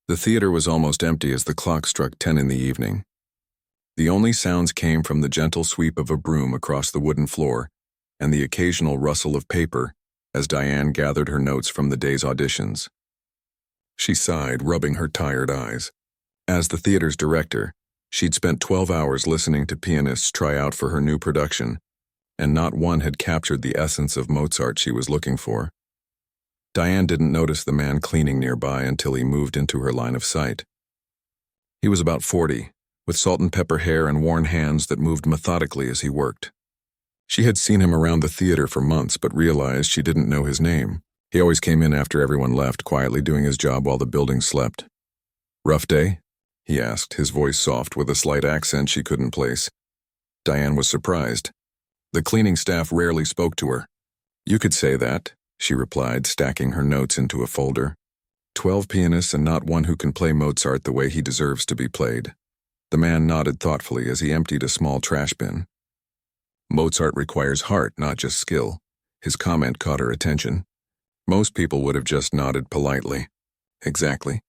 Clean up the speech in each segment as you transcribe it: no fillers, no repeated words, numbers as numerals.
The theater was almost empty as the clock struck 10 in the evening. The only sounds came from the gentle sweep of a broom across the wooden floor and the occasional rustle of paper as Diane gathered her notes from the day's auditions. She sighed, rubbing her tired eyes. As the theater's director, she'd spent 12 hours listening to pianists try out for her new production, and not one had captured the essence of Mozart she was looking for. Diane didn't notice the man cleaning nearby until he moved into her line of sight. He was about 40, with salt and pepper hair and worn hands that moved methodically as he worked. She had seen him around the theater for months but realized she didn't know his name. He always came in after everyone left, quietly doing his job while the building slept. "Rough day?" he asked, his voice soft with a slight accent she couldn't place. Diane was surprised. The cleaning staff rarely spoke to her. "You could say that," she replied, stacking her notes into a folder. 12 pianists and not one who can play Mozart the way he deserves to be played. The man nodded thoughtfully as he emptied a small trash bin. "Mozart requires heart, not just skill." His comment caught her attention. Most people would have just nodded politely. Exactly.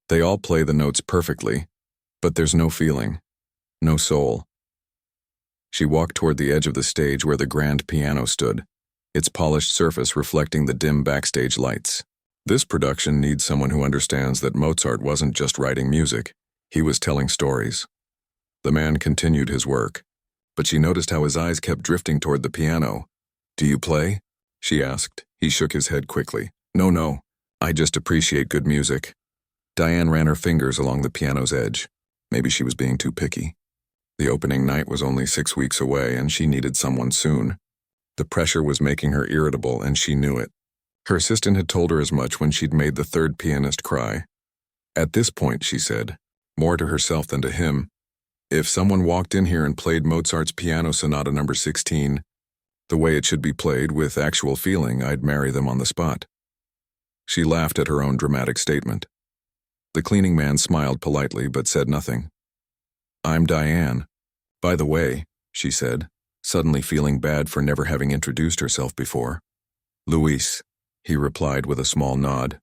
They all play the notes perfectly, but there's no feeling, no soul. She walked toward the edge of the stage where the grand piano stood, its polished surface reflecting the dim backstage lights. This production needs someone who understands that Mozart wasn't just writing music, he was telling stories. The man continued his work, but she noticed how his eyes kept drifting toward the piano. "Do you play?" she asked. He shook his head quickly. No, I just appreciate good music." Diane ran her fingers along the piano's edge. Maybe she was being too picky. The opening night was only 6 weeks away, and she needed someone soon. The pressure was making her irritable, and she knew it. Her assistant had told her as much when she'd made the third pianist cry. At this point, she said, more to herself than to him, if someone walked in here and played Mozart's Piano Sonata No. 16, the way it should be played with actual feeling, I'd marry them on the spot. She laughed at her own dramatic statement. The cleaning man smiled politely but said nothing. "I'm Diane. By the way," she said, suddenly feeling bad for never having introduced herself before. "Luis," he replied with a small nod.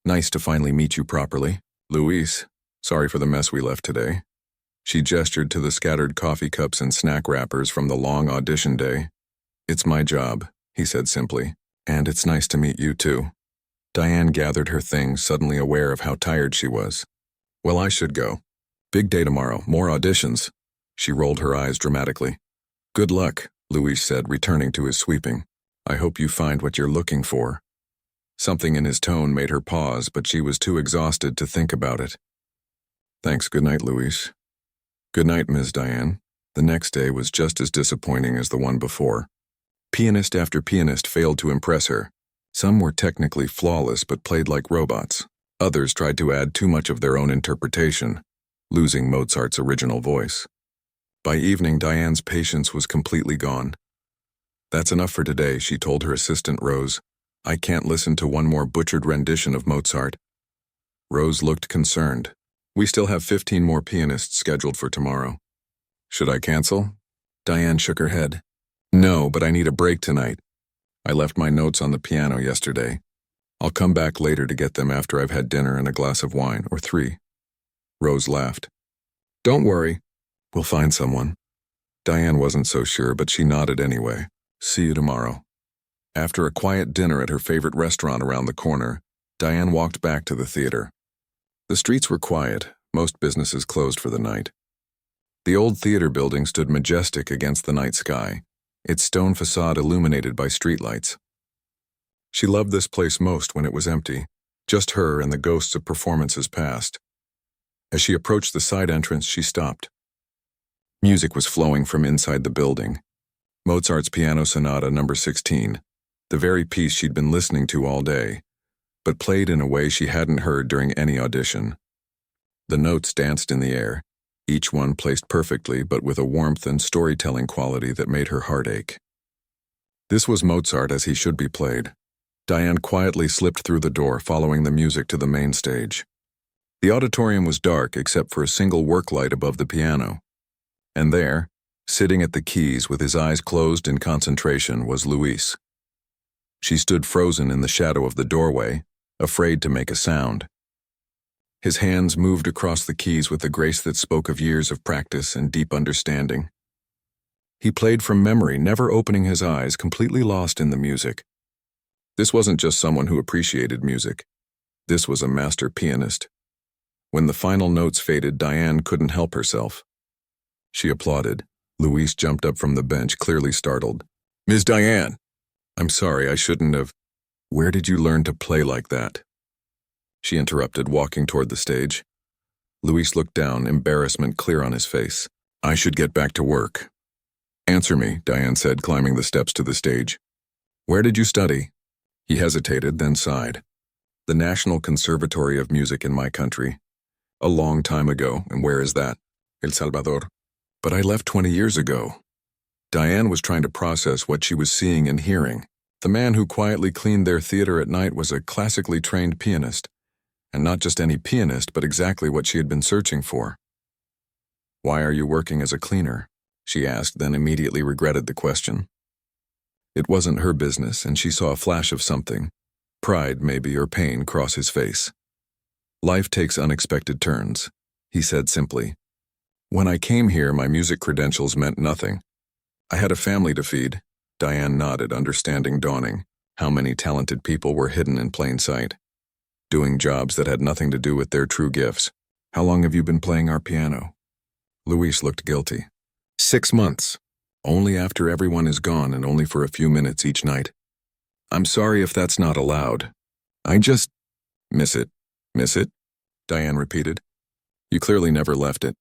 "Nice to finally meet you properly. Luis, sorry for the mess we left today." She gestured to the scattered coffee cups and snack wrappers from the long audition day. "It's my job," he said simply, "and it's nice to meet you too." Diane gathered her things, suddenly aware of how tired she was. "Well, I should go. Big day tomorrow, more auditions." She rolled her eyes dramatically. "Good luck," Luis said, returning to his sweeping. "I hope you find what you're looking for." Something in his tone made her pause, but she was too exhausted to think about it. "Thanks, good night, Luis." "Good night, Ms. Diane." The next day was just as disappointing as the one before. Pianist after pianist failed to impress her. Some were technically flawless but played like robots. Others tried to add too much of their own interpretation, losing Mozart's original voice. By evening, Diane's patience was completely gone. "That's enough for today," she told her assistant, Rose. "I can't listen to one more butchered rendition of Mozart." Rose looked concerned. "We still have 15 more pianists scheduled for tomorrow." "Should I cancel?" Diane shook her head. "No, but I need a break tonight. I left my notes on the piano yesterday. I'll come back later to get them after I've had dinner and a glass of wine, or 3. Rose laughed. "Don't worry. We'll find someone." Diane wasn't so sure, but she nodded anyway. "See you tomorrow." After a quiet dinner at her favorite restaurant around the corner, Diane walked back to the theater. The streets were quiet, most businesses closed for the night. The old theater building stood majestic against the night sky, its stone facade illuminated by streetlights. She loved this place most when it was empty, just her and the ghosts of performances past. As she approached the side entrance, she stopped. Music was flowing from inside the building. Mozart's Piano Sonata No. 16, the very piece she'd been listening to all day, but played in a way she hadn't heard during any audition. The notes danced in the air, each one placed perfectly but with a warmth and storytelling quality that made her heart ache. This was Mozart as he should be played. Diane quietly slipped through the door, following the music to the main stage. The auditorium was dark except for a single work light above the piano. And there, sitting at the keys with his eyes closed in concentration, was Luis. She stood frozen in the shadow of the doorway, afraid to make a sound. His hands moved across the keys with a grace that spoke of years of practice and deep understanding. He played from memory, never opening his eyes, completely lost in the music. This wasn't just someone who appreciated music. This was a master pianist. When the final notes faded, Diane couldn't help herself. She applauded. Louise jumped up from the bench, clearly startled. "Ms. Diane! I'm sorry, I shouldn't have. Where did you learn to play like that?" She interrupted, walking toward the stage. Louise looked down, embarrassment clear on his face. "I should get back to work." "Answer me," Diane said, climbing the steps to the stage. "Where did you study?" He hesitated, then sighed. "The National Conservatory of Music in my country. A long time ago, and where is that?" "El Salvador." "But I left 20 years ago." Diane was trying to process what she was seeing and hearing. The man who quietly cleaned their theater at night was a classically trained pianist. And not just any pianist, but exactly what she had been searching for. "Why are you working as a cleaner?" she asked, then immediately regretted the question. It wasn't her business, and she saw a flash of something, pride maybe, or pain, cross his face. "Life takes unexpected turns," he said simply. "When I came here, my music credentials meant nothing. I had a family to feed." Diane nodded, understanding dawning. How many talented people were hidden in plain sight, doing jobs that had nothing to do with their true gifts. "How long have you been playing our piano?" Louise looked guilty. 6 months. Only after everyone is gone and only for a few minutes each night. "I'm sorry if that's not allowed. I just miss it." "Miss it?" Diane repeated. "You clearly never left it.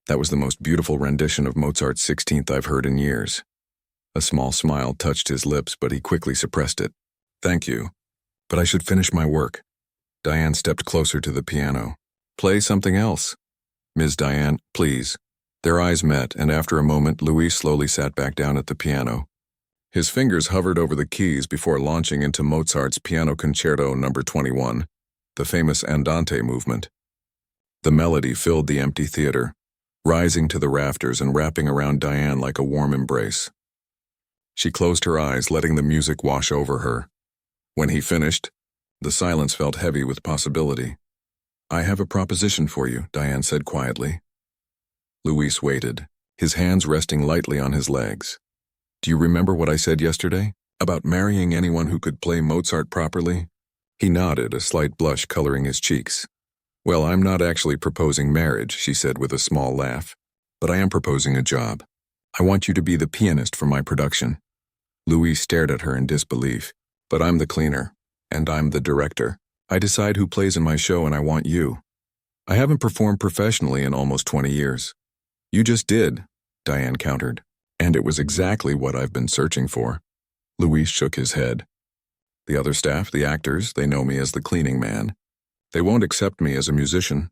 That was the most beautiful rendition of Mozart's 16th I've heard in years." A small smile touched his lips, but he quickly suppressed it. "Thank you. But I should finish my work." Diane stepped closer to the piano. "Play something else." "Ms. Diane, please." Their eyes met, and after a moment, Louis slowly sat back down at the piano. His fingers hovered over the keys before launching into Mozart's Piano Concerto No. 21, the famous Andante movement. The melody filled the empty theater, rising to the rafters and wrapping around Diane like a warm embrace. She closed her eyes, letting the music wash over her. When he finished, the silence felt heavy with possibility. "I have a proposition for you," Diane said quietly. Louis waited, his hands resting lightly on his legs. "Do you remember what I said yesterday? About marrying anyone who could play Mozart properly?" He nodded, a slight blush coloring his cheeks. "Well, I'm not actually proposing marriage," she said with a small laugh. "But I am proposing a job. I want you to be the pianist for my production." Louis stared at her in disbelief. "But I'm the cleaner. And I'm the director. I decide who plays in my show, and I want you. I haven't performed professionally in almost 20 years. You just did," Diane countered. "And it was exactly what I've been searching for." Louis shook his head. "The other staff, the actors, they know me as the cleaning man. They won't accept me as a musician."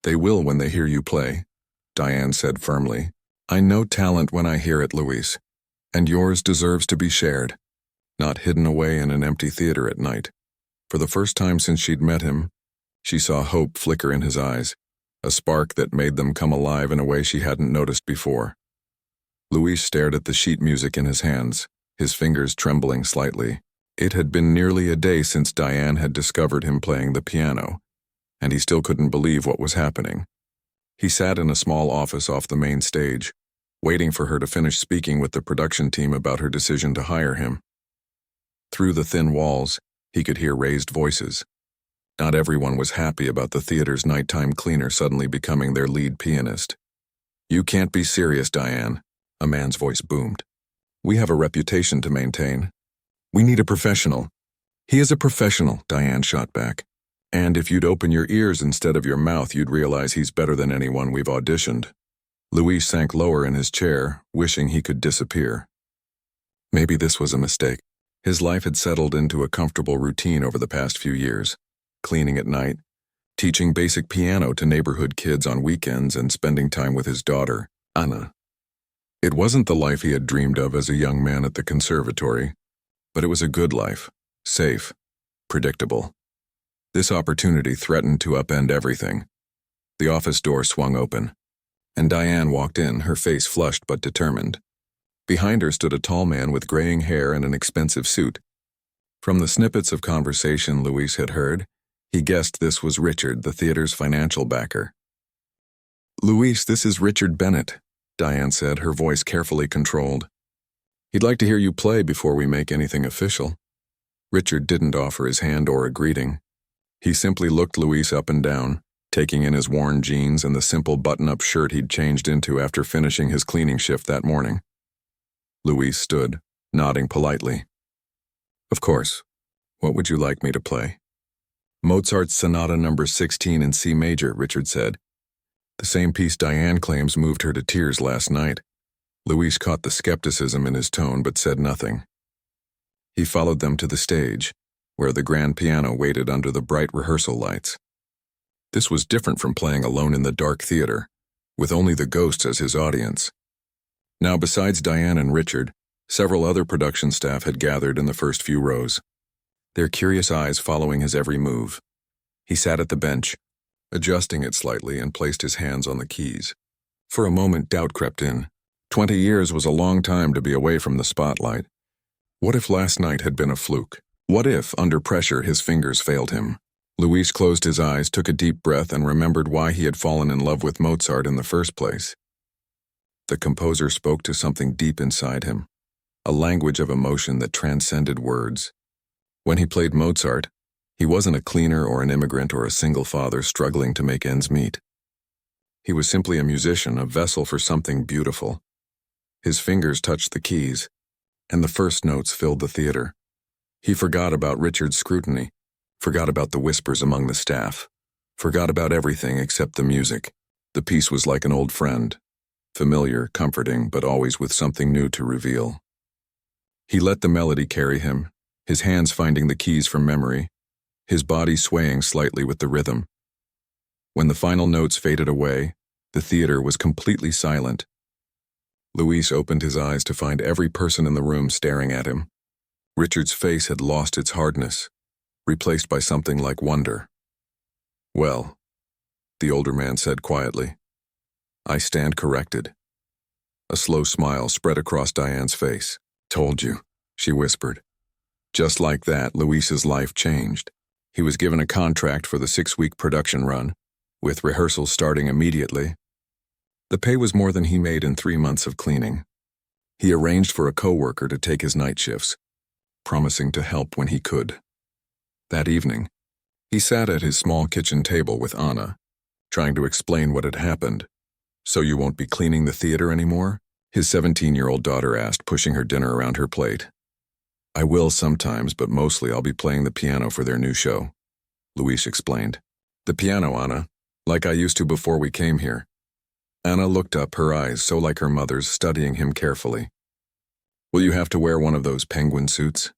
"They will when they hear you play," Diane said firmly. "I know talent when I hear it, Louis. And yours deserves to be shared, not hidden away in an empty theater at night." For the first time since she'd met him, she saw hope flicker in his eyes, a spark that made them come alive in a way she hadn't noticed before. Louis stared at the sheet music in his hands, his fingers trembling slightly. It had been nearly a day since Diane had discovered him playing the piano, and he still couldn't believe what was happening. He sat in a small office off the main stage, waiting for her to finish speaking with the production team about her decision to hire him. Through the thin walls, he could hear raised voices. Not everyone was happy about the theater's nighttime cleaner suddenly becoming their lead pianist. "You can't be serious, Diane," a man's voice boomed. "We have a reputation to maintain. We need a professional." "He is a professional," Diane shot back. "And if you'd open your ears instead of your mouth, you'd realize he's better than anyone we've auditioned." Louis sank lower in his chair, wishing he could disappear. Maybe this was a mistake. His life had settled into a comfortable routine over the past few years, cleaning at night, teaching basic piano to neighborhood kids on weekends, and spending time with his daughter, Anna. It wasn't the life he had dreamed of as a young man at the conservatory, but it was a good life, safe, predictable. This opportunity threatened to upend everything. The office door swung open, and Diane walked in, her face flushed but determined. Behind her stood a tall man with graying hair and an expensive suit. From the snippets of conversation Louise had heard, He guessed this was Richard, the theater's financial backer. "Luis, this is Richard Bennett," Diane said, her voice carefully controlled. "He'd like to hear you play before we make anything official." Richard didn't offer his hand or a greeting. He simply looked Luis up and down, taking in his worn jeans and the simple button-up shirt he'd changed into after finishing his cleaning shift that morning. Luis stood, nodding politely. "Of course. What would you like me to play?" "Mozart's Sonata No. 16 in C major," Richard said. The same piece Diane claims moved her to tears last night. Luis caught the skepticism in his tone but said nothing. He followed them to the stage, where the grand piano waited under the bright rehearsal lights. This was different from playing alone in the dark theater, with only the ghosts as his audience. Now, besides Diane and Richard, several other production staff had gathered in the first few rows, their curious eyes following his every move. He sat at the bench, adjusting it slightly, and placed his hands on the keys. For a moment, doubt crept in. 20 years was a long time to be away from the spotlight. What if last night had been a fluke? What if, under pressure, his fingers failed him? Luis closed his eyes, took a deep breath, and remembered why he had fallen in love with Mozart in the first place. The composer spoke to something deep inside him, a language of emotion that transcended words. When he played Mozart, he wasn't a cleaner or an immigrant or a single father struggling to make ends meet. He was simply a musician, a vessel for something beautiful. His fingers touched the keys, and the first notes filled the theater. He forgot about Richard's scrutiny, forgot about the whispers among the staff, forgot about everything except the music. The piece was like an old friend, familiar, comforting, but always with something new to reveal. He let the melody carry him, his hands finding the keys from memory, his body swaying slightly with the rhythm. When the final notes faded away, the theater was completely silent. Luis opened his eyes to find every person in the room staring at him. Richard's face had lost its hardness, replaced by something like wonder. "Well," the older man said quietly, "I stand corrected." A slow smile spread across Diane's face. "Told you," she whispered. Just like that, Luis's life changed. He was given a contract for the 6-week production run, with rehearsals starting immediately. The pay was more than he made in 3 months of cleaning. He arranged for a co-worker to take his night shifts, promising to help when he could. That evening, he sat at his small kitchen table with Anna, trying to explain what had happened. "So you won't be cleaning the theater anymore?" his 17-year-old daughter asked, pushing her dinner around her plate. "I will sometimes, but mostly I'll be playing the piano for their new show," Luis explained. "The piano, Anna, like I used to before we came here." Anna looked up, her eyes so like her mother's, studying him carefully. "Will you have to wear one of those penguin suits?"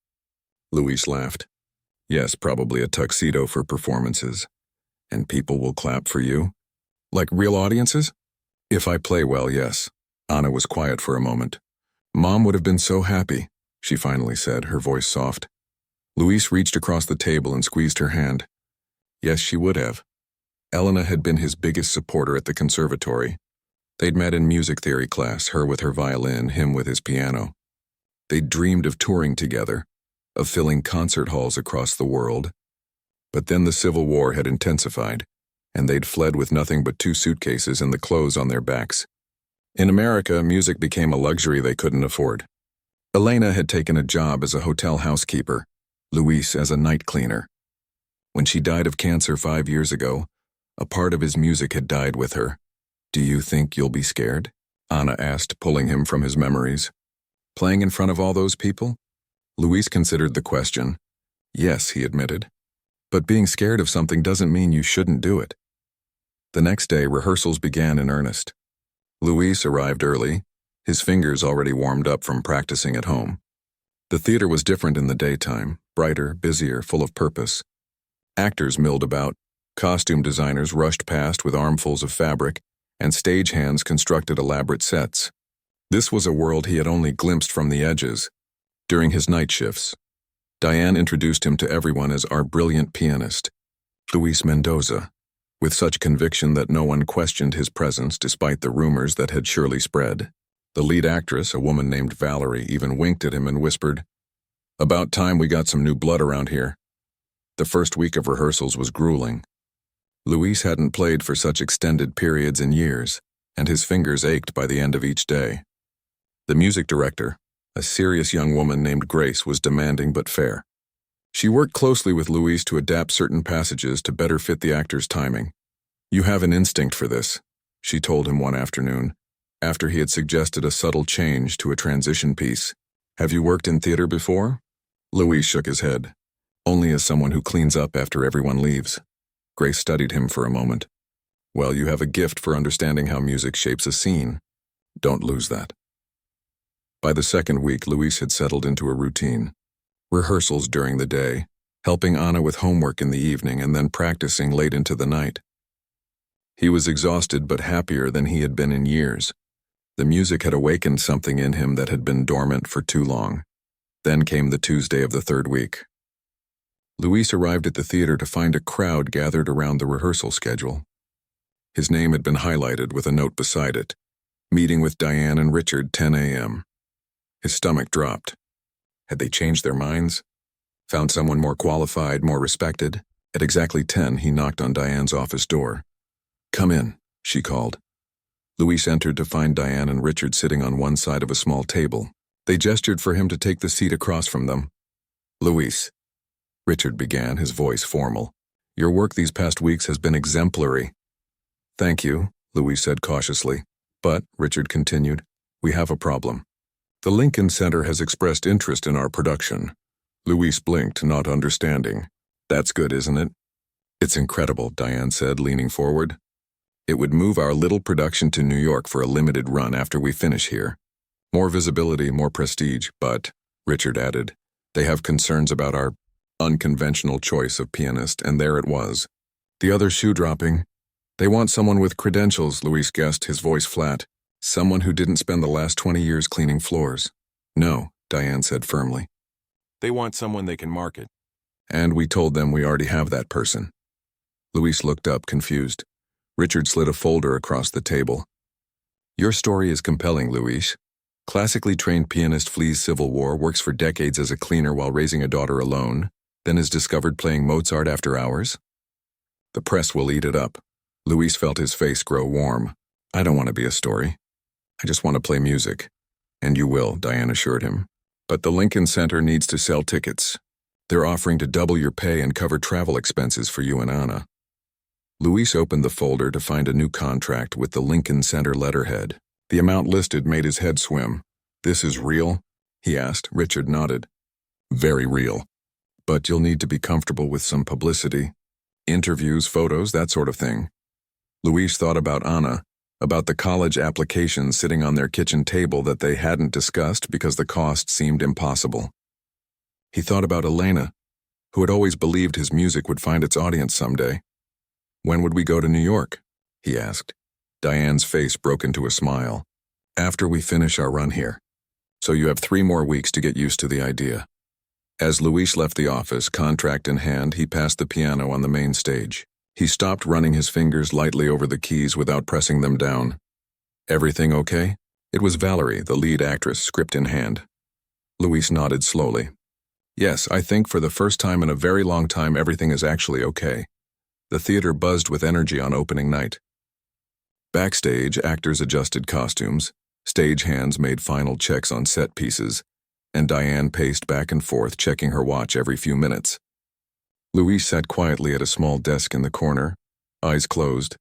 Luis laughed. "Yes, probably a tuxedo for performances. And people will clap for you? Like real audiences?" "If I play well, yes." Anna was quiet for a moment. "Mom would have been so happy," she finally said, her voice soft. Luis reached across the table and squeezed her hand. Yes, she would have. Elena had been his biggest supporter at the conservatory. They'd met in music theory class, her with her violin, him with his piano. They'd dreamed of touring together, of filling concert halls across the world. But then the Civil War had intensified, and they'd fled with nothing but 2 suitcases and the clothes on their backs. In America, music became a luxury they couldn't afford. Elena had taken a job as a hotel housekeeper, Luis as a night cleaner. When she died of cancer 5 years ago, a part of his music had died with her. "Do you think you'll be scared?" Anna asked, pulling him from his memories. "Playing in front of all those people?" Luis considered the question. "Yes," he admitted. "But being scared of something doesn't mean you shouldn't do it." The next day, rehearsals began in earnest. Luis arrived early, his fingers already warmed up from practicing at home. The theater was different in the daytime, brighter, busier, full of purpose. Actors milled about, costume designers rushed past with armfuls of fabric, and stagehands constructed elaborate sets. This was a world he had only glimpsed from the edges. During his night shifts, Diane introduced him to everyone as our brilliant pianist, Luis Mendoza, with such conviction that no one questioned his presence despite the rumors that had surely spread. The lead actress, a woman named Valerie, even winked at him and whispered, "About time we got some new blood around here." The first week of rehearsals was grueling. Luis hadn't played for such extended periods in years, and his fingers ached by the end of each day. The music director, a serious young woman named Grace, was demanding but fair. She worked closely with Luis to adapt certain passages to better fit the actor's timing. "You have an instinct for this," she told him one afternoon, after he had suggested a subtle change to a transition piece. "Have you worked in theater before?" Luis shook his head. "Only as someone who cleans up after everyone leaves." Grace studied him for a moment. "Well, you have a gift for understanding how music shapes a scene. Don't lose that." By the second week, Luis had settled into a routine. Rehearsals during the day, helping Anna with homework in the evening, and then practicing late into the night. He was exhausted but happier than he had been in years. The music had awakened something in him that had been dormant for too long. Then came the Tuesday of the third week. Luis arrived at the theater to find a crowd gathered around the rehearsal schedule. His name had been highlighted with a note beside it: "Meeting with Diane and Richard, 10 a.m. His stomach dropped. Had they changed their minds? Found someone more qualified, more respected? At exactly 10, he knocked on Diane's office door. "Come in," she called. Luis entered to find Diane and Richard sitting on one side of a small table. They gestured for him to take the seat across from them. "Luis," Richard began, his voice formal, "your work these past weeks has been exemplary." "Thank you," Luis said cautiously. "But," Richard continued, "we have a problem. The Lincoln Center has expressed interest in our production." Luis blinked, not understanding. "That's good, isn't it?" "It's incredible," Diane said, leaning forward. "It would move our little production to New York for a limited run after we finish here. More visibility, more prestige, but," Richard added, "they have concerns about our unconventional choice of pianist," and there it was. The other shoe dropping. "They want someone with credentials," Luis guessed, his voice flat. "Someone who didn't spend the last 20 years cleaning floors." "No," Diane said firmly. "They want someone they can market." "And we told them we already have that person." Luis looked up, confused. Richard slid a folder across the table. "Your story is compelling, Luis. Classically trained pianist flees civil war, works for decades as a cleaner while raising a daughter alone, then is discovered playing Mozart after hours. The press will eat it up." Luis felt his face grow warm. "I don't want to be a story. I just want to play music." "And you will," Diane assured him. "But the Lincoln Center needs to sell tickets. They're offering to double your pay and cover travel expenses for you and Anna." Luis opened the folder to find a new contract with the Lincoln Center letterhead. The amount listed made his head swim. "This is real?" he asked. Richard nodded. "Very real. But you'll need to be comfortable with some publicity. Interviews, photos, that sort of thing." Luis thought about Anna, about the college applications sitting on their kitchen table that they hadn't discussed because the cost seemed impossible. He thought about Elena, who had always believed his music would find its audience someday. "When would we go to New York?" he asked. Diane's face broke into a smile. "After we finish our run here. So you have 3 more weeks to get used to the idea." As Luis left the office, contract in hand, he passed the piano on the main stage. He stopped, running his fingers lightly over the keys without pressing them down. "Everything okay?" It was Valerie, the lead actress, script in hand. Luis nodded slowly. "Yes, I think for the first time in a very long time everything is actually okay." The theater buzzed with energy on opening night. Backstage, actors adjusted costumes, stagehands made final checks on set pieces, and Diane paced back and forth, checking her watch every few minutes. Luis sat quietly at a small desk in the corner, eyes closed,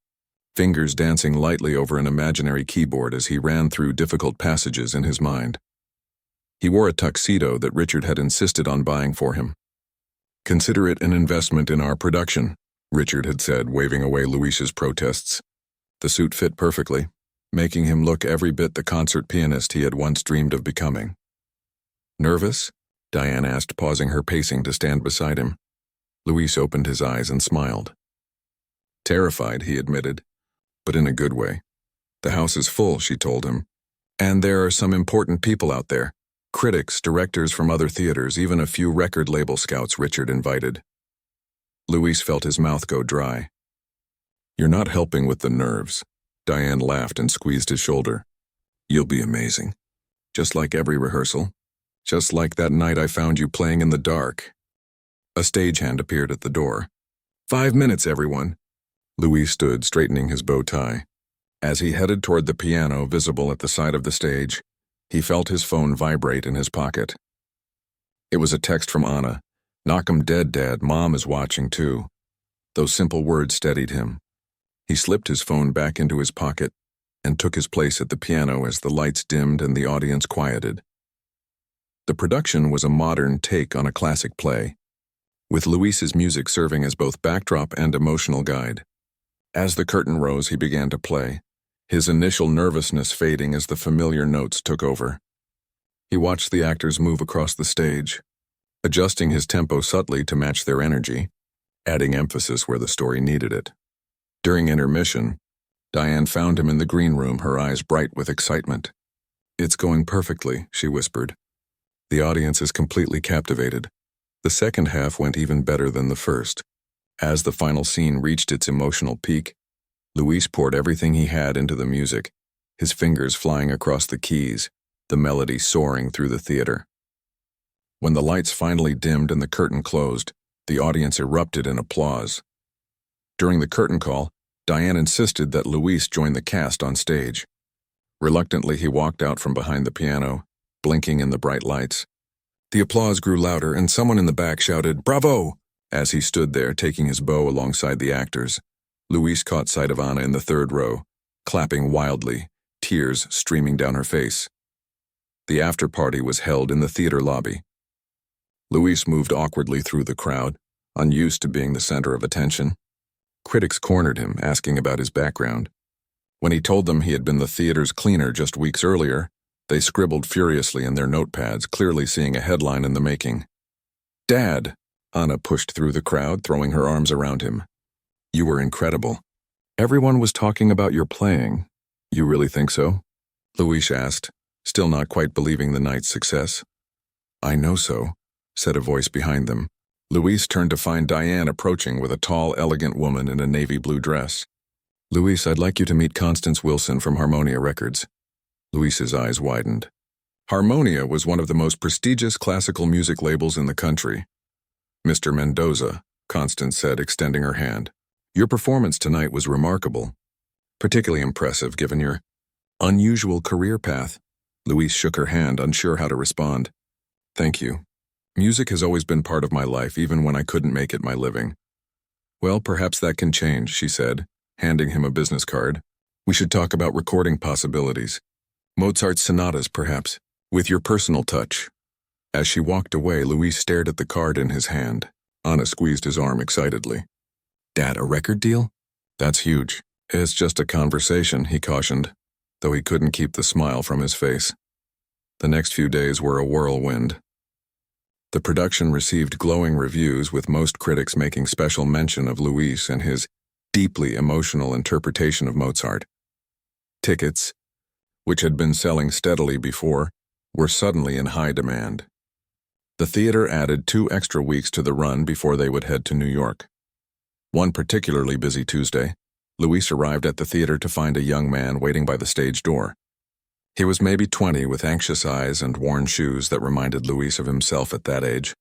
fingers dancing lightly over an imaginary keyboard as he ran through difficult passages in his mind. He wore a tuxedo that Richard had insisted on buying for him. "Consider it an investment in our production," Richard had said, waving away Luis's protests. The suit fit perfectly, making him look every bit the concert pianist he had once dreamed of becoming. "Nervous?" Diane asked, pausing her pacing to stand beside him. Luis opened his eyes and smiled. "Terrified," he admitted, "but in a good way. The house is full," she told him. "And there are some important people out there. Critics, directors from other theaters, even a few record label scouts Richard invited." Luis felt his mouth go dry. "You're not helping with the nerves." Diane laughed and squeezed his shoulder. "You'll be amazing. Just like every rehearsal. Just like that night I found you playing in the dark." A stagehand appeared at the door. 5 minutes, everyone. Luis stood, straightening his bow tie. As he headed toward the piano visible at the side of the stage, he felt his phone vibrate in his pocket. It was a text from Anna. "Knock 'em dead, Dad. Mom is watching, too." Those simple words steadied him. He slipped his phone back into his pocket and took his place at the piano as the lights dimmed and the audience quieted. The production was a modern take on a classic play, with Luis's music serving as both backdrop and emotional guide. As the curtain rose, he began to play, his initial nervousness fading as the familiar notes took over. He watched the actors move across the stage, adjusting his tempo subtly to match their energy, adding emphasis where the story needed it. During intermission, Diane found him in the green room, her eyes bright with excitement. "It's going perfectly," she whispered. "The audience is completely captivated." The second half went even better than the first. As the final scene reached its emotional peak, Luis poured everything he had into the music, his fingers flying across the keys, the melody soaring through the theater. When the lights finally dimmed and the curtain closed, the audience erupted in applause. During the curtain call, Diane insisted that Luis join the cast on stage. Reluctantly, he walked out from behind the piano, blinking in the bright lights. The applause grew louder, and someone in the back shouted, "Bravo!" As he stood there, taking his bow alongside the actors. Luis caught sight of Anna in the third row, clapping wildly, tears streaming down her face. The after-party was held in the theater lobby. Luis moved awkwardly through the crowd, unused to being the center of attention. Critics cornered him, asking about his background. When he told them he had been the theater's cleaner just weeks earlier, they scribbled furiously in their notepads, clearly seeing a headline in the making. "Dad!" Anna pushed through the crowd, throwing her arms around him. "You were incredible. Everyone was talking about your playing. You really think so?" Luis asked, still not quite believing the night's success. "I know so," said a voice behind them. Luis turned to find Diane approaching with a tall, elegant woman in a navy blue dress. "Luis, I'd like you to meet Constance Wilson from Harmonia Records." Luis's eyes widened. Harmonia was one of the most prestigious classical music labels in the country. "Mr. Mendoza," Constance said, extending her hand. "Your performance tonight was remarkable. Particularly impressive given your unusual career path." Luis shook her hand, unsure how to respond. "Thank you. Music has always been part of my life, even when I couldn't make it my living." "Well, perhaps that can change," she said, handing him a business card. "We should talk about recording possibilities. Mozart's sonatas, perhaps, with your personal touch." As she walked away, Luis stared at the card in his hand. Anna squeezed his arm excitedly. "Dad, a record deal? That's huge." "It's just a conversation," he cautioned, though he couldn't keep the smile from his face. The next few days were a whirlwind. The production received glowing reviews, with most critics making special mention of Luis and his deeply emotional interpretation of Mozart. Tickets, which had been selling steadily before, were suddenly in high demand. The theater added 2 extra weeks to the run before they would head to New York. One particularly busy Tuesday, Luis arrived at the theater to find a young man waiting by the stage door. He was maybe 20, with anxious eyes and worn shoes that reminded Luis of himself at that age.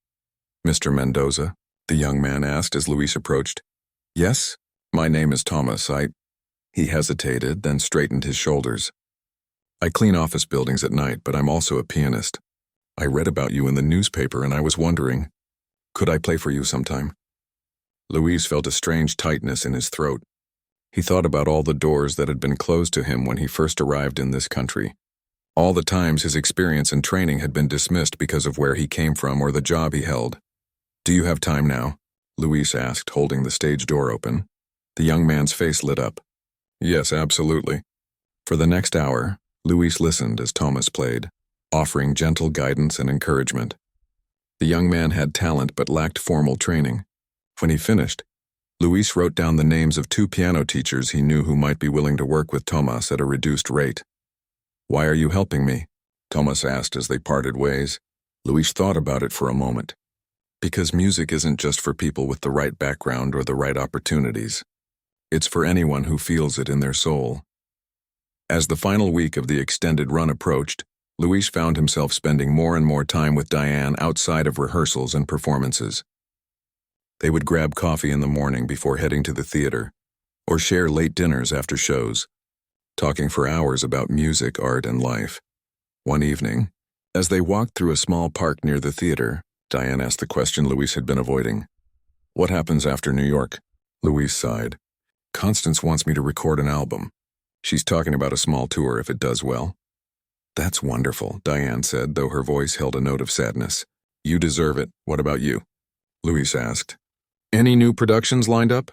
"Mr. Mendoza?" the young man asked as Luis approached. "Yes, my name is Thomas. He hesitated, then straightened his shoulders. "I clean office buildings at night, but I'm also a pianist. I read about you in the newspaper and I was wondering, could I play for you sometime?" Luis felt a strange tightness in his throat. He thought about all the doors that had been closed to him when he first arrived in this country. All the times his experience and training had been dismissed because of where he came from or the job he held. "Do you have time now?" Luis asked, holding the stage door open. The young man's face lit up. "Yes, absolutely." For the next hour, Luis listened as Thomas played, offering gentle guidance and encouragement. The young man had talent but lacked formal training. When he finished, Luis wrote down the names of 2 piano teachers he knew who might be willing to work with Thomas at a reduced rate. "Why are you helping me?" Thomas asked as they parted ways. Luis thought about it for a moment. "Because music isn't just for people with the right background or the right opportunities. It's for anyone who feels it in their soul." As the final week of the extended run approached, Luis found himself spending more and more time with Diane outside of rehearsals and performances. They would grab coffee in the morning before heading to the theater, or share late dinners after shows, talking for hours about music, art, and life. One evening, as they walked through a small park near the theater, Diane asked the question Louise had been avoiding. "What happens after New York?" Louise sighed. "Constance wants me to record an album. She's talking about a small tour if it does well." "That's wonderful," Diane said, though her voice held a note of sadness. "You deserve it. What about you?" Louise asked. "Any new productions lined up?"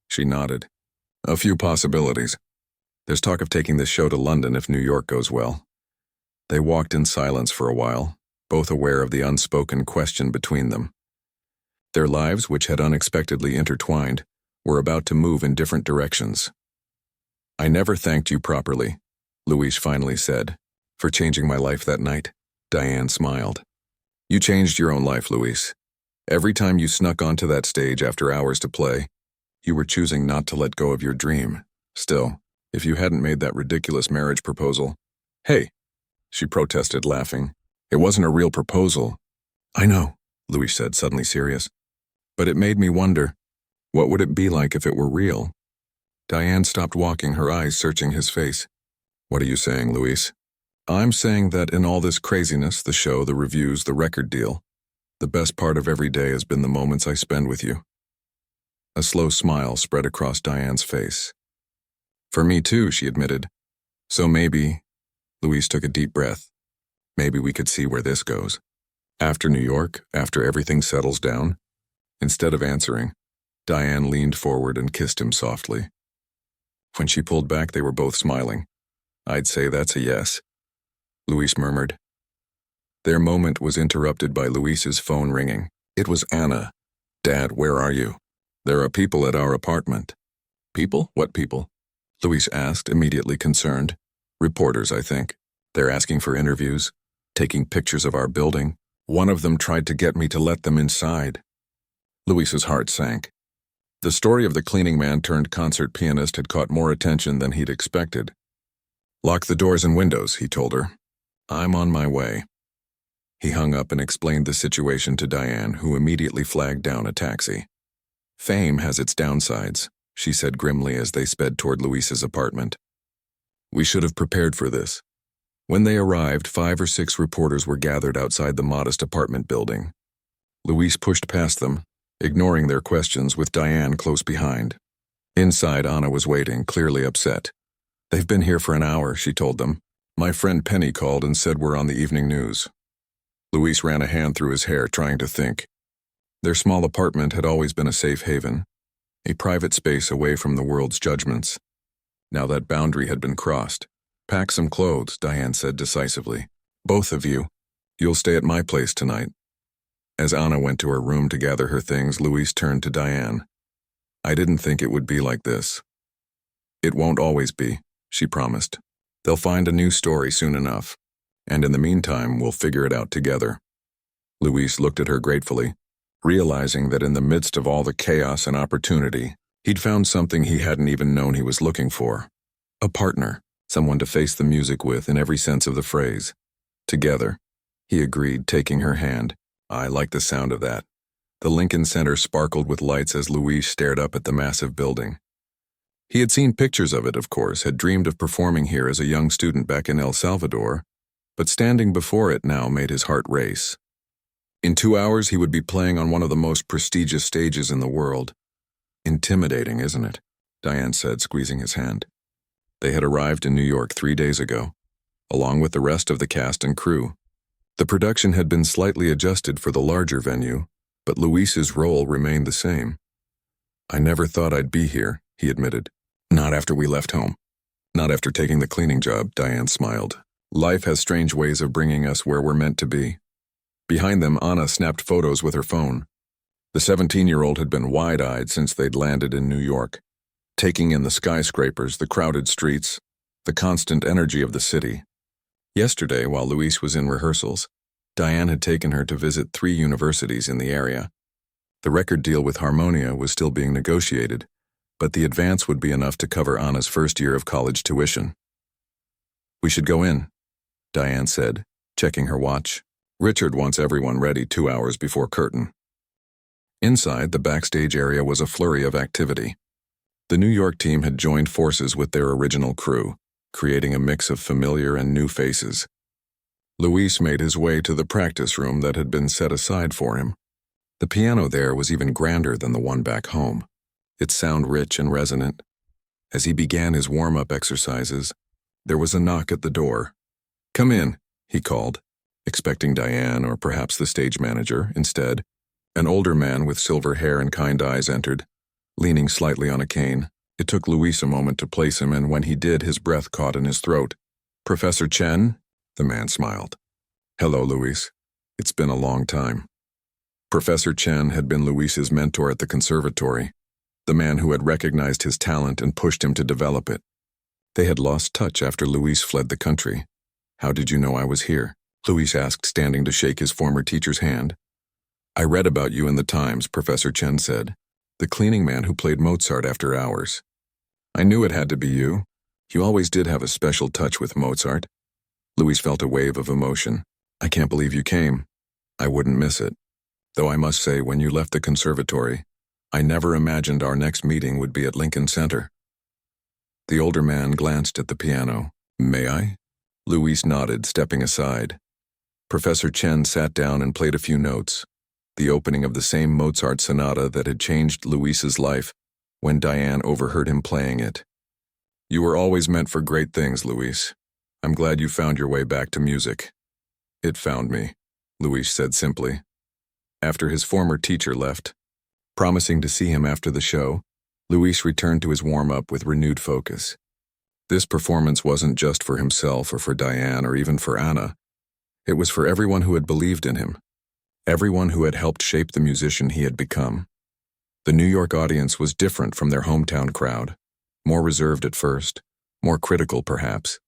She nodded. "A few possibilities. There's talk of taking this show to London if New York goes well." They walked in silence for a while, both aware of the unspoken question between them. Their lives, which had unexpectedly intertwined, were about to move in different directions. "I never thanked you properly," Louise finally said, "for changing my life that night." Diane smiled. "You changed your own life, Louise. Every time you snuck onto that stage after hours to play, you were choosing not to let go of your dream. Still, if you hadn't made that ridiculous marriage proposal—" "Hey," she protested, laughing. "It wasn't a real proposal." "I know," Louise said, suddenly serious. "But it made me wonder, what would it be like if it were real?" Diane stopped walking, her eyes searching his face. "What are you saying, Louise?" "I'm saying that in all this craziness, the show, the reviews, the record deal, the best part of every day has been the moments I spend with you." A slow smile spread across Diane's face. "For me too," she admitted. "So maybe—" Louise took a deep breath. "Maybe we could see where this goes. After New York, after everything settles down." Instead of answering, Diane leaned forward and kissed him softly. When she pulled back, they were both smiling. "I'd say that's a yes," Louise murmured. Their moment was interrupted by Louise's phone ringing. It was Anna. "Dad, where are you?" "There are people at our apartment." "People? What people?" Louise asked, immediately concerned. "Reporters, I think. They're asking for interviews, taking pictures of our building. One of them tried to get me to let them inside." Louise's heart sank. The story of the cleaning man turned concert pianist had caught more attention than he'd expected. "Lock the doors and windows," he told her. "I'm on my way." He hung up and explained the situation to Diane, who immediately flagged down a taxi. "Fame has its downsides," she said grimly as they sped toward Louise's apartment. "We should have prepared for this." When they arrived, 5 or 6 reporters were gathered outside the modest apartment building. Louise pushed past them, ignoring their questions, with Diane close behind. Inside, Anna was waiting, clearly upset. "They've been here for an hour," she told them. "My friend Penny called and said we're on the evening news." Louise ran a hand through his hair, trying to think. Their small apartment had always been a safe haven, a private space away from the world's judgments. Now that boundary had been crossed. "Pack some clothes," Diane said decisively. "Both of you. You'll stay at my place tonight." As Anna went to her room to gather her things, Louise turned to Diane. "I didn't think it would be like this." "It won't always be," she promised. "They'll find a new story soon enough, and in the meantime, we'll figure it out together." Louise looked at her gratefully, realizing that in the midst of all the chaos and opportunity, he'd found something he hadn't even known he was looking for. A partner, someone to face the music with in every sense of the phrase. "Together," he agreed, taking her hand. "I like the sound of that." The Lincoln Center sparkled with lights as Louise stared up at the massive building. He had seen pictures of it, of course, had dreamed of performing here as a young student back in El Salvador, but standing before it now made his heart race. In 2 hours, he would be playing on one of the most prestigious stages in the world. "Intimidating, isn't it?" Diane said, squeezing his hand. They had arrived in New York 3 days ago, along with the rest of the cast and crew. The production had been slightly adjusted for the larger venue, but Louise's role remained the same. "I never thought I'd be here," he admitted. "Not after we left home." "Not after taking the cleaning job," Diane smiled. "Life has strange ways of bringing us where we're meant to be." Behind them, Anna snapped photos with her phone. The 17-year-old had been wide-eyed since they'd landed in New York, taking in the skyscrapers, the crowded streets, the constant energy of the city. Yesterday, while Louise was in rehearsals, Diane had taken her to visit 3 universities in the area. The record deal with Harmonia was still being negotiated, but the advance would be enough to cover Anna's first year of college tuition. "We should go in," Diane said, checking her watch. "Richard wants everyone ready 2 hours before curtain." Inside, the backstage area was a flurry of activity. The New York team had joined forces with their original crew, creating a mix of familiar and new faces. Luis made his way to the practice room that had been set aside for him. The piano there was even grander than the one back home, its sound rich and resonant. As he began his warm-up exercises, there was a knock at the door. "Come in," he called, expecting Diane or perhaps the stage manager. Instead, an older man with silver hair and kind eyes entered, leaning slightly on a cane. It took Luis a moment to place him, and when he did, his breath caught in his throat. "Professor Chen?" The man smiled. "Hello, Luis. It's been a long time." Professor Chen had been Luis's mentor at the conservatory, the man who had recognized his talent and pushed him to develop it. They had lost touch after Luis fled the country. "How did you know I was here?" Luis asked, standing to shake his former teacher's hand. "I read about you in the Times," Professor Chen said. "The cleaning man who played Mozart after hours. I knew it had to be you. You always did have a special touch with Mozart." Luis felt a wave of emotion. "I can't believe you came. I wouldn't miss it. Though I must say, when you left the conservatory, I never imagined our next meeting would be at Lincoln Center." The older man glanced at the piano. "May I?" Luis nodded, stepping aside. Professor Chen sat down and played a few notes, the opening of the same Mozart sonata that had changed Luis's life when Diane overheard him playing it. "You were always meant for great things, Luis. I'm glad you found your way back to music." "It found me," Luis said simply. After his former teacher left, promising to see him after the show, Luis returned to his warm-up with renewed focus. This performance wasn't just for himself or for Diane or even for Anna. It was for everyone who had believed in him, everyone who had helped shape the musician he had become. The New York audience was different from their hometown crowd, more reserved at first, more critical perhaps.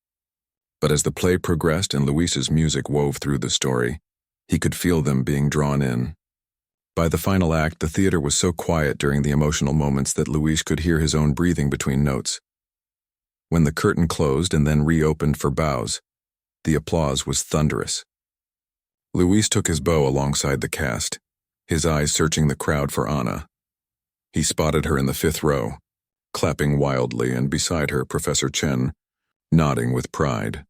But as the play progressed and Luis's music wove through the story, he could feel them being drawn in. By the final act, the theater was so quiet during the emotional moments that Luis could hear his own breathing between notes. When the curtain closed and then reopened for bows, the applause was thunderous. Luis took his bow alongside the cast, his eyes searching the crowd for Anna. He spotted her in the fifth row, clapping wildly, and beside her, Professor Chen, nodding with pride.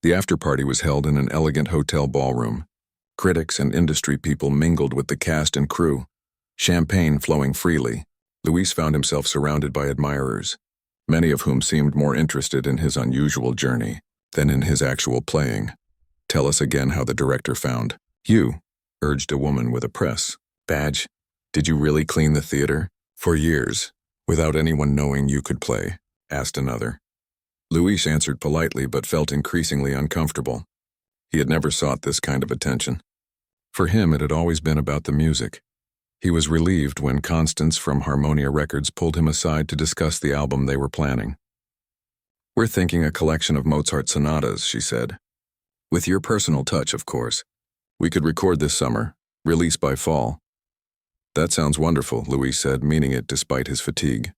The after-party was held in an elegant hotel ballroom. Critics and industry people mingled with the cast and crew, champagne flowing freely. Luis found himself surrounded by admirers, many of whom seemed more interested in his unusual journey than in his actual playing. "Tell us again how the director found you," urged a woman with a press badge. "Did you really clean the theater? For years, without anyone knowing you could play?" asked another. Luis answered politely but felt increasingly uncomfortable. He had never sought this kind of attention. For him, it had always been about the music. He was relieved when Constance from Harmonia Records pulled him aside to discuss the album they were planning. "We're thinking a collection of Mozart sonatas," she said. "With your personal touch, of course. We could record this summer, release by fall." "That sounds wonderful," Luis said, meaning it despite his fatigue.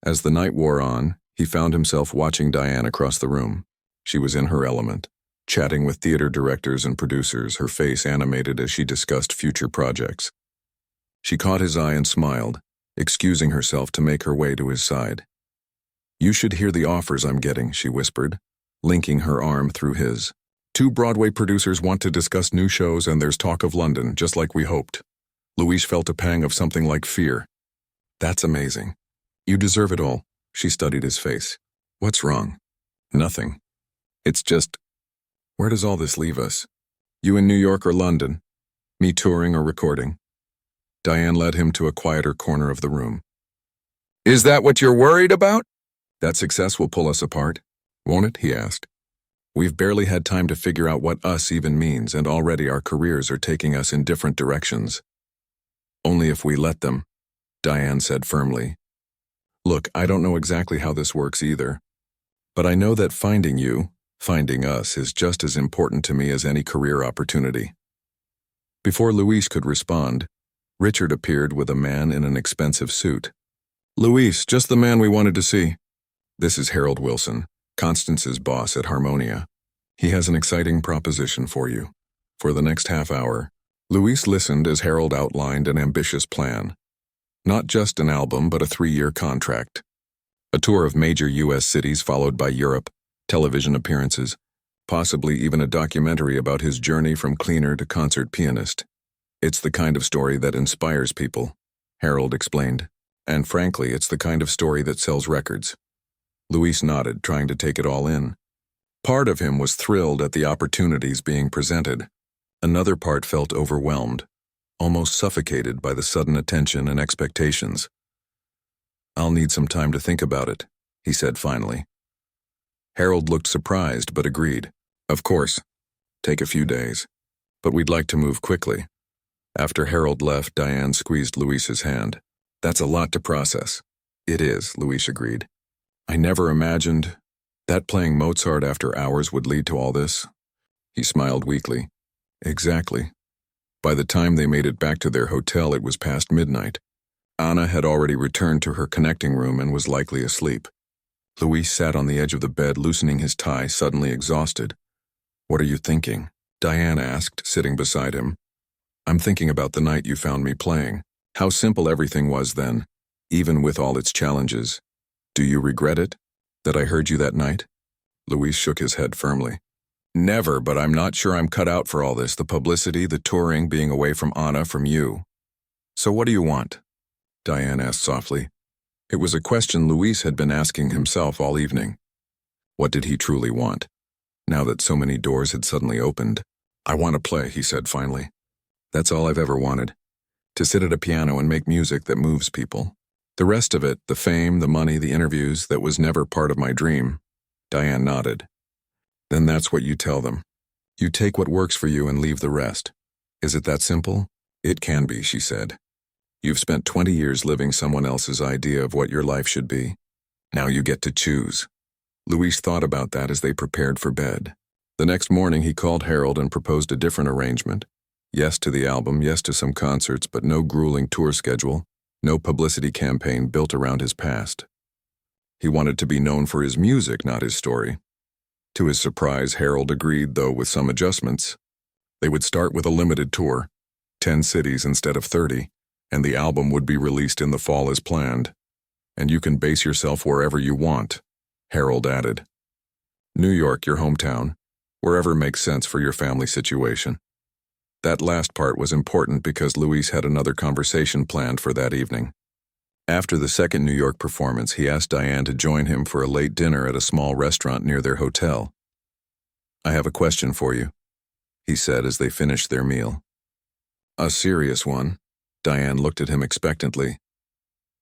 As the night wore on, he found himself watching Diane across the room. She was in her element, chatting with theater directors and producers, her face animated as she discussed future projects. She caught his eye and smiled, excusing herself to make her way to his side. "You should hear the offers I'm getting," she whispered, linking her arm through his. "2 Broadway producers want to discuss new shows, and there's talk of London, just like we hoped." Luis felt a pang of something like fear. "That's amazing. You deserve it all." She studied his face. "What's wrong?" "Nothing. It's just, where does all this leave us? You in New York or London? Me touring or recording?" Diane led him to a quieter corner of the room. "Is that what you're worried about?" "That success will pull us apart, won't it?" he asked. "We've barely had time to figure out what us even means, and already our careers are taking us in different directions." "Only if we let them," Diane said firmly. "Look, I don't know exactly how this works either, but I know that finding you, finding us, is just as important to me as any career opportunity." Before Luis could respond, Richard appeared with a man in an expensive suit. "Luis, just the man we wanted to see." "This is Harold Wilson, Constance's boss at Harmonia. He has an exciting proposition for you." For the next half hour, Luis listened as Harold outlined an ambitious plan. Not just an album, but a 3-year contract. A tour of major U.S. cities followed by Europe, television appearances, possibly even a documentary about his journey from cleaner to concert pianist. It's the kind of story that inspires people, Harold explained. And frankly, it's the kind of story that sells records. Luis nodded, trying to take it all in. Part of him was thrilled at the opportunities being presented. Another part felt overwhelmed, almost suffocated by the sudden attention and expectations. "I'll need some time to think about it," he said finally. Harold looked surprised but agreed. "Of course. Take a few days. But we'd like to move quickly." After Harold left, Diane squeezed Luis's hand. "That's a lot to process." "It is," Luis agreed. "I never imagined that playing Mozart after hours would lead to all this." He smiled weakly. "Exactly." By the time they made it back to their hotel, it was past midnight. Anna had already returned to her connecting room and was likely asleep. Luis sat on the edge of the bed, loosening his tie, suddenly exhausted. "What are you thinking?" Diane asked, sitting beside him. "I'm thinking about the night you found me playing. How simple everything was then, even with all its challenges. Do you regret it? That I heard you that night?" Luis shook his head firmly. "Never, but I'm not sure I'm cut out for all this, the publicity, the touring, being away from Anna, from you." "So what do you want?" Diane asked softly. It was a question Luis had been asking himself all evening. What did he truly want, now that so many doors had suddenly opened? "I want to play," he said finally. "That's all I've ever wanted. To sit at a piano and make music that moves people. The rest of it, the fame, the money, the interviews, that was never part of my dream." Diane nodded. "Then that's what you tell them. You take what works for you and leave the rest. Is it that simple?" "It can be," she said. "You've spent 20 years living someone else's idea of what your life should be. Now you get to choose." Luis thought about that as they prepared for bed. The next morning he called Harold and proposed a different arrangement. Yes to the album, yes to some concerts, but no grueling tour schedule, no publicity campaign built around his past. He wanted to be known for his music, not his story. To his surprise, Harold agreed, though with some adjustments. They would start with a limited tour, 10 cities instead of 30. And the album would be released in the fall as planned. "And you can base yourself wherever you want," Harold added. "New York, your hometown, wherever makes sense for your family situation." That last part was important because Luis had another conversation planned for that evening. After the second New York performance, he asked Diane to join him for a late dinner at a small restaurant near their hotel. "I have a question for you," he said as they finished their meal. "A serious one." Diane looked at him expectantly.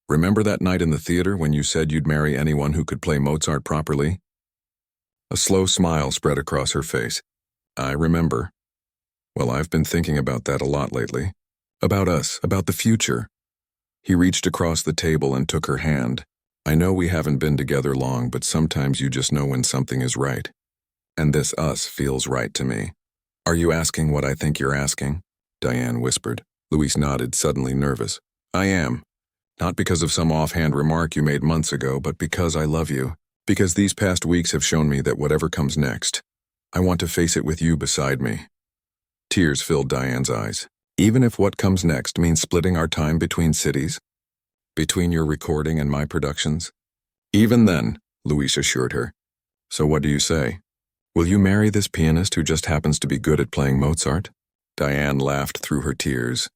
"Remember that night in the theater when you said you'd marry anyone who could play Mozart properly?" A slow smile spread across her face. "I remember. Well, I've been thinking about that a lot lately. About us, about the future." He reached across the table and took her hand. "I know we haven't been together long, but sometimes you just know when something is right. And this us feels right to me." "Are you asking what I think you're asking?" Diane whispered. Luis nodded, suddenly nervous. "I am. Not because of some offhand remark you made months ago, but because I love you. Because these past weeks have shown me that whatever comes next, I want to face it with you beside me." Tears filled Diane's eyes. "Even if what comes next means splitting our time between cities? Between your recording and my productions?" "Even then," Luis assured her. "So what do you say? Will you marry this pianist who just happens to be good at playing Mozart?" Diane laughed through her tears.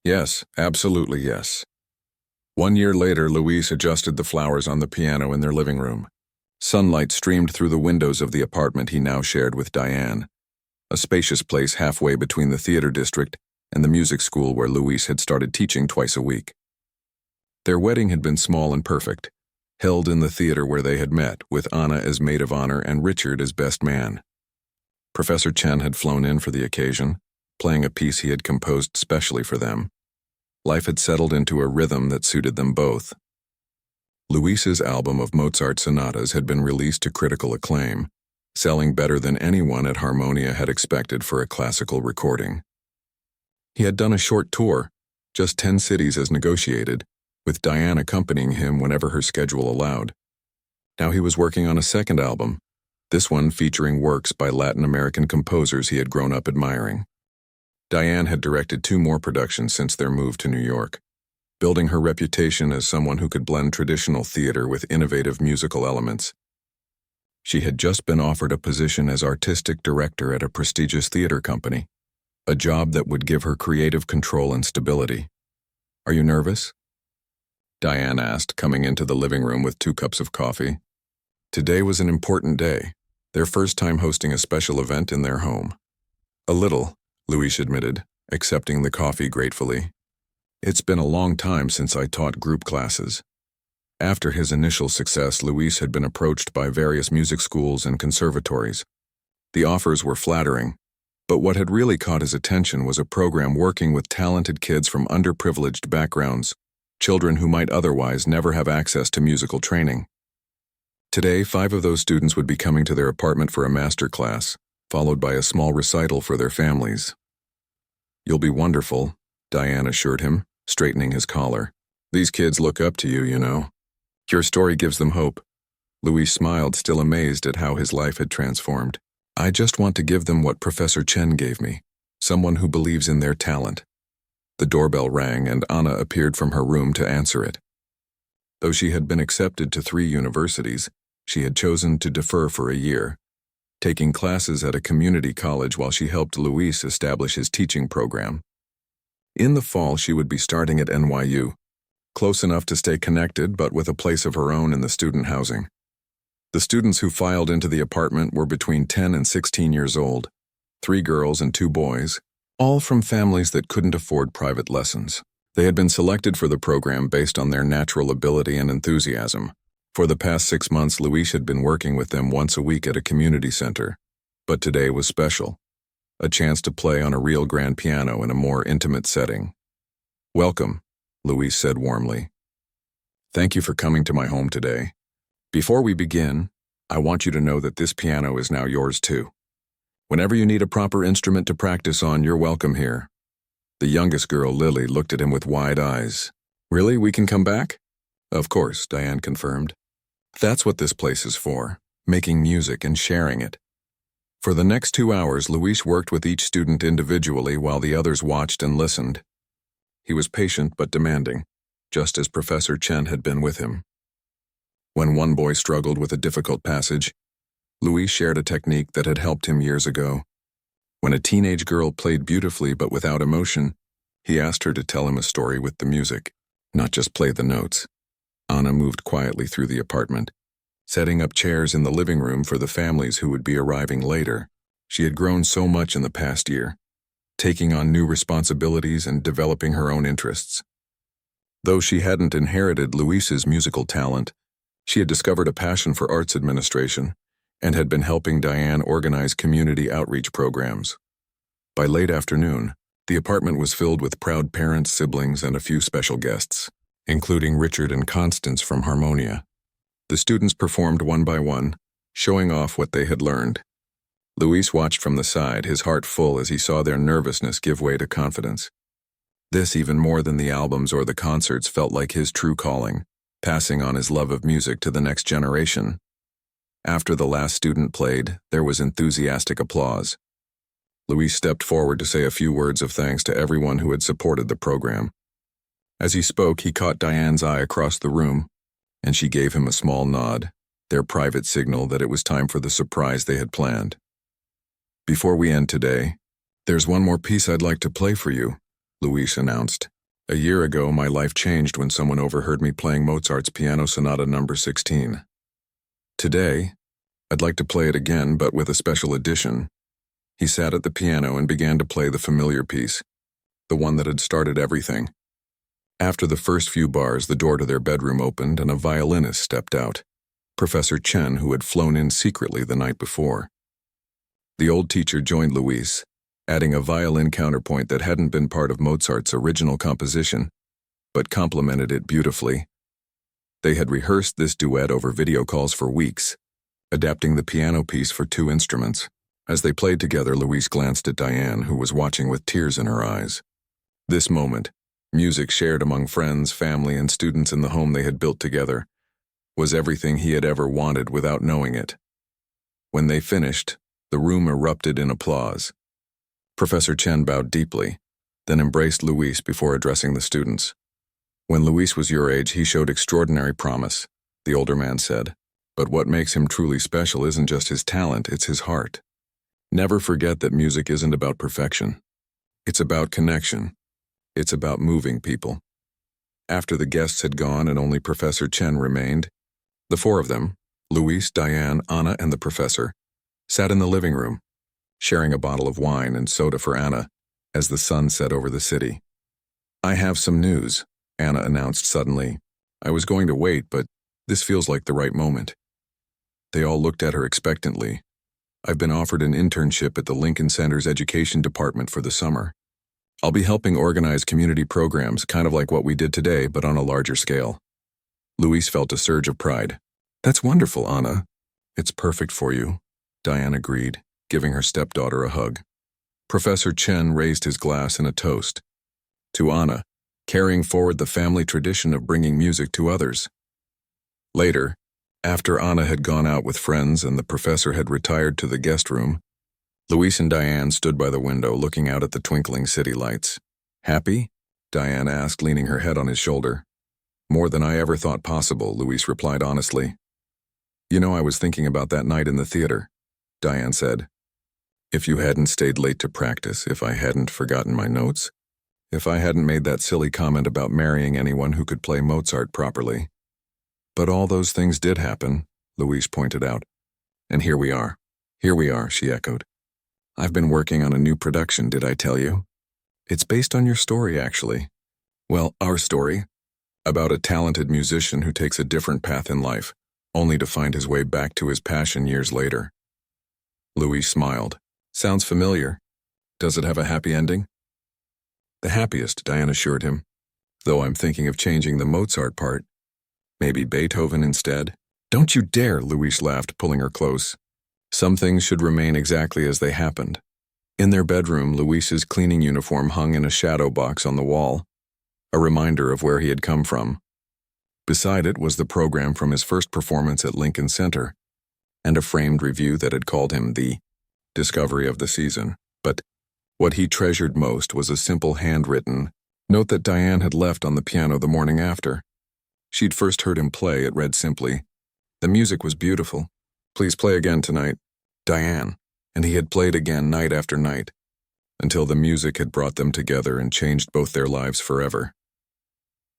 "Yes, absolutely yes." 1 year later, Luis adjusted the flowers on the piano in their living room. Sunlight streamed through the windows of the apartment he now shared with Diane, a spacious place halfway between the theater district and the music school where Luis had started teaching twice a week. Their wedding had been small and perfect, held in the theater where they had met, with Anna as maid of honor and Richard as best man. Professor Chen had flown in for the occasion, playing a piece he had composed specially for them. Life had settled into a rhythm that suited them both. Luis's album of Mozart sonatas had been released to critical acclaim, selling better than anyone at Harmonia had expected for a classical recording. He had done a short tour, just 10 cities as negotiated, with Diane accompanying him whenever her schedule allowed. Now he was working on a second album, this one featuring works by Latin American composers he had grown up admiring. Diane had directed 2 more productions since their move to New York, building her reputation as someone who could blend traditional theater with innovative musical elements. She had just been offered a position as artistic director at a prestigious theater company, a job that would give her creative control and stability. "Are you nervous?" Diane asked, coming into the living room with 2 cups of coffee. Today was an important day, their first time hosting a special event in their home. "A little," Luis admitted, accepting the coffee gratefully. "It's been a long time since I taught group classes." After his initial success, Luis had been approached by various music schools and conservatories. The offers were flattering, but what had really caught his attention was a program working with talented kids from underprivileged backgrounds, children who might otherwise never have access to musical training. Today, 5 of those students would be coming to their apartment for a master class, followed by a small recital for their families. "You'll be wonderful," Diane assured him, straightening his collar. "These kids look up to you, you know. Your story gives them hope." Luis smiled, still amazed at how his life had transformed. "I just want to give them what Professor Chen gave me, someone who believes in their talent." The doorbell rang and Anna appeared from her room to answer it. Though she had been accepted to 3 universities, she had chosen to defer for a year, taking classes at a community college while she helped Luis establish his teaching program. In the fall, she would be starting at NYU, close enough to stay connected but with a place of her own in the student housing. The students who filed into the apartment were between 10 and 16 years old, 3 girls and 2 boys, all from families that couldn't afford private lessons. They had been selected for the program based on their natural ability and enthusiasm. For the past 6 months, Luis had been working with them once a week at a community center, but today was special, a chance to play on a real grand piano in a more intimate setting. "Welcome," Luis said warmly. "Thank you for coming to my home today. Before we begin, I want you to know that this piano is now yours too. Whenever you need a proper instrument to practice on, you're welcome here." The youngest girl, Lily, looked at him with wide eyes. "Really? We can come back?" "Of course," Diane confirmed. "That's what this place is for, making music and sharing it." For the next 2 hours, Luis worked with each student individually while the others watched and listened. He was patient but demanding, just as Professor Chen had been with him. When one boy struggled with a difficult passage, Luis shared a technique that had helped him years ago. When a teenage girl played beautifully but without emotion, he asked her to tell him a story with the music, not just play the notes. Anna moved quietly through the apartment, setting up chairs in the living room for the families who would be arriving later. She had grown so much in the past year, taking on new responsibilities and developing her own interests. Though she hadn't inherited Luis's musical talent, she had discovered a passion for arts administration and had been helping Diane organize community outreach programs. By late afternoon, the apartment was filled with proud parents, siblings, and a few special guests, including Richard and Constance from Harmonia. The students performed one by one, showing off what they had learned. Luis watched from the side, his heart full as he saw their nervousness give way to confidence. This, even more than the albums or the concerts, felt like his true calling, passing on his love of music to the next generation. After the last student played, there was enthusiastic applause. Luis stepped forward to say a few words of thanks to everyone who had supported the program. As he spoke, he caught Diane's eye across the room, and she gave him a small nod, their private signal that it was time for the surprise they had planned. "Before we end today, there's one more piece I'd like to play for you," Luis announced. "A year ago, my life changed when someone overheard me playing Mozart's Piano Sonata No. 16. Today, I'd like to play it again, but with a special edition." He sat at the piano and began to play the familiar piece, the one that had started everything. After the first few bars, the door to their bedroom opened and a violinist stepped out, Professor Chen, who had flown in secretly the night before. The old teacher joined Luis, adding a violin counterpoint that hadn't been part of Mozart's original composition, but complemented it beautifully. They had rehearsed this duet over video calls for weeks, adapting the piano piece for 2 instruments. As they played together, Luis glanced at Diane, who was watching with tears in her eyes. This moment, music shared among friends, family, and students in the home they had built together, was everything he had ever wanted without knowing it. When they finished, the room erupted in applause. Professor Chen bowed deeply, then embraced Luis before addressing the students. When Luis was your age, he showed extraordinary promise, the older man said. But what makes him truly special isn't just his talent, it's his heart. Never forget that music isn't about perfection. It's about connection. It's about moving people. After the guests had gone and only Professor Chen remained, the four of them, Luis, Diane, Anna, and the professor, sat in the living room, sharing a bottle of wine and soda for Anna as the sun set over the city. "I have some news," Anna announced suddenly. "I was going to wait, but this feels like the right moment." They all looked at her expectantly. "I've been offered an internship at the Lincoln Center's education department for the summer. I'll be helping organize community programs, kind of like what we did today, but on a larger scale." Luis felt a surge of pride. "That's wonderful, Anna." "It's perfect for you," Diane agreed, giving her stepdaughter a hug. Professor Chen raised his glass in a toast. "To Anna, carrying forward the family tradition of bringing music to others." Later, after Anna had gone out with friends and the professor had retired to the guest room, Luis and Diane stood by the window looking out at the twinkling city lights. "Happy?" Diane asked, leaning her head on his shoulder. "More than I ever thought possible," Luis replied honestly. "You know, I was thinking about that night in the theater," Diane said. "If you hadn't stayed late to practice, if I hadn't forgotten my notes, if I hadn't made that silly comment about marrying anyone who could play Mozart properly." "But all those things did happen," Luis pointed out. "And here we are." "Here we are," she echoed. "I've been working on a new production, did I tell you? It's based on your story, actually. Well, our story. About a talented musician who takes a different path in life, only to find his way back to his passion years later." Luis smiled. "Sounds familiar. Does it have a happy ending?" "The happiest," Diane assured him. "Though I'm thinking of changing the Mozart part. Maybe Beethoven instead." "Don't you dare," Luis laughed, pulling her close. "Some things should remain exactly as they happened." In their bedroom, Luis's cleaning uniform hung in a shadow box on the wall, a reminder of where he had come from. Beside it was the program from his first performance at Lincoln Center, and a framed review that had called him the discovery of the season. But what he treasured most was a simple handwritten note that Diane had left on the piano the morning after. She'd first heard him play. It read simply, "The music was beautiful. Please play again tonight. Diane." And he had played again night after night, until the music had brought them together and changed both their lives forever.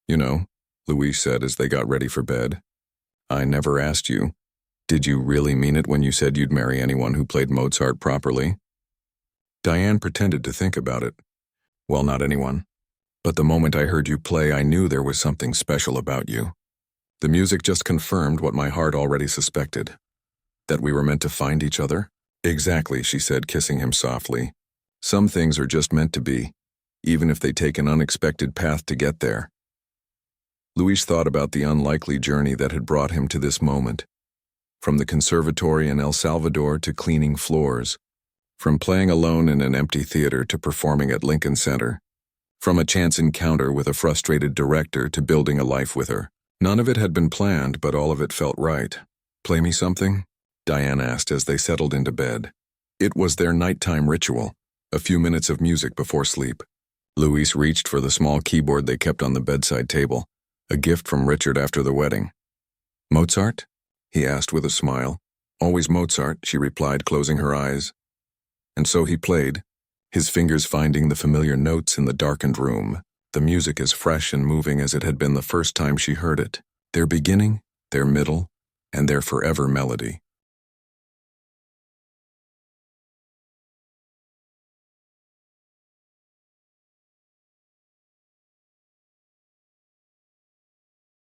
"You know," Luis said as they got ready for bed, "I never asked you, did you really mean it when you said you'd marry anyone who played Mozart properly?" Diane pretended to think about it. "Well, not anyone. But the moment I heard you play, I knew there was something special about you. The music just confirmed what my heart already suspected. That we were meant to find each other." "Exactly," she said, kissing him softly. "Some things are just meant to be, even if they take an unexpected path to get there." Luis thought about the unlikely journey that had brought him to this moment. From the conservatory in El Salvador to cleaning floors. From playing alone in an empty theater to performing at Lincoln Center. From a chance encounter with a frustrated director to building a life with her. None of it had been planned, but all of it felt right. "Play me something?" Diane asked as they settled into bed. It was their nighttime ritual, a few minutes of music before sleep. Luis reached for the small keyboard they kept on the bedside table, a gift from Richard after the wedding. "Mozart?" he asked with a smile. "Always Mozart," she replied, closing her eyes. And so he played, his fingers finding the familiar notes in the darkened room, the music as fresh and moving as it had been the first time she heard it, their beginning, their middle, and their forever melody.